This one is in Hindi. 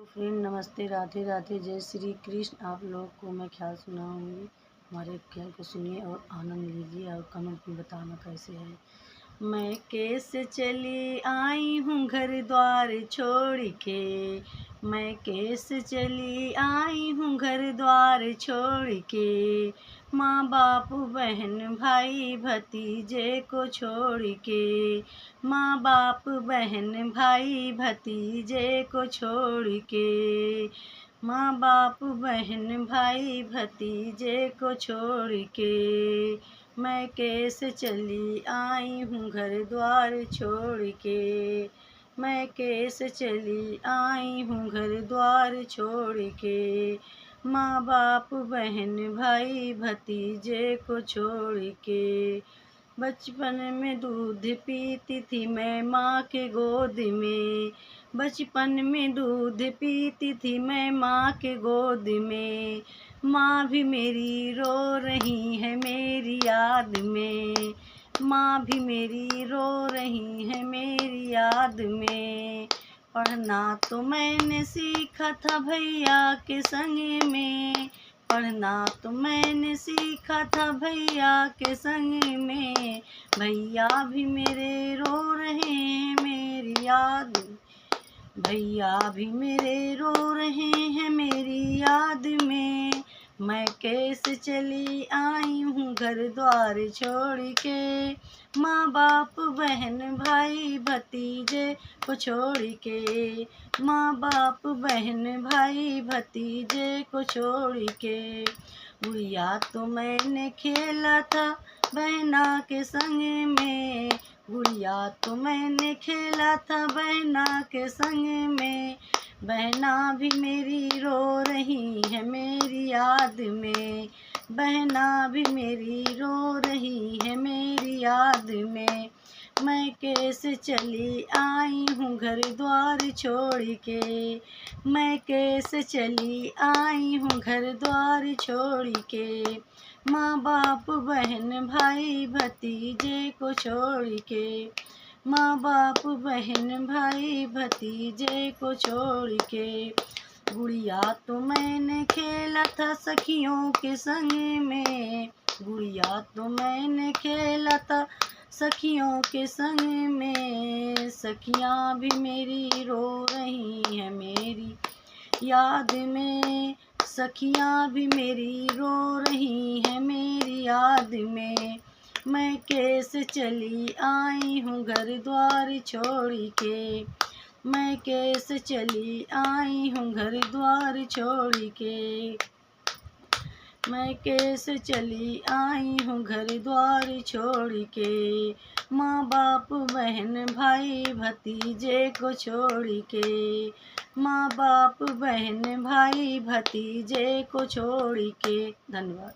तो फ्रेंड नमस्ते, राधे राधे, जय श्री कृष्ण। आप लोग को मैं ख्याल सुनाऊंगी, हमारे ख्याल को सुनिए और आनंद लीजिए और कमेंट में बताना कैसे है। मैं कैसे चली आई हूँ घर द्वार छोड़ के, मैं कैसे चली आई हूँ घर द्वार छोड़ के, माँ बाप बहन भाई भतीजे को छोड़ के, माँ बाप बहन भाई भतीजे को छोड़ के, माँ बाप बहन भाई भतीजे को छोड़ के, मैं कैसे चली आई हूँ घर द्वार छोड़ के, मैं कैसे चली आई हूँ घर द्वार छोड़ के, माँ बाप बहन भाई भतीजे को छोड़ के। बचपन में दूध पीती थी मैं माँ के गोद में, बचपन में दूध पीती थी मैं माँ के गोद में, माँ भी मेरी रो रही है मेरी याद में, माँ भी मेरी रो रही है मेरी याद में। पढ़ना तो मैंने सीखा था भैया के संग में, पढ़ना तो मैंने सीखा था भैया के संग में, भैया भी मेरे रो रहे हैं मेरी याद, भैया भी मेरे रो रहे हैं मेरी याद में। मैं कैसे चली आई हूँ घर द्वार छोड़ के, माँ बाप बहन भाई भतीजे को छोड़ के, माँ बाप बहन भाई भतीजे को छोड़ के। गुड़िया तो मैंने खेला था बहना के संग में, गुड़िया तो मैंने खेला था बहना के संग में, बहना भी मेरी रो रही है मेरी याद में, बहना भी मेरी रो रही है मेरी याद में। मैं कैसे चली आई हूँ घर द्वार छोड़ के, मैं कैसे चली आई हूँ घर द्वार छोड़ के, माँ बाप बहन भाई भतीजे को छोड़ के, माँ बाप बहन भाई भतीजे को छोड़ के। गुड़िया तो मैंने खेला था सखियों के संग में, गुड़िया तो मैंने खेला था सखियों के संग में, सखियाँ भी मेरी रो रही हैं मेरी याद में, सखियाँ भी मेरी रो रही हैं मेरी याद में। मैं कैसे चली आई हूँ घर द्वार छोड़ के, मैं कैसे चली आई हूँ घर द्वार छोड़ के, मैं कैसे चली आई हूँ घर द्वार छोड़ के, माँ बाप बहन भाई भतीजे को छोड़ के, माँ बाप बहन भाई भतीजे को छोड़ के। धन्यवाद।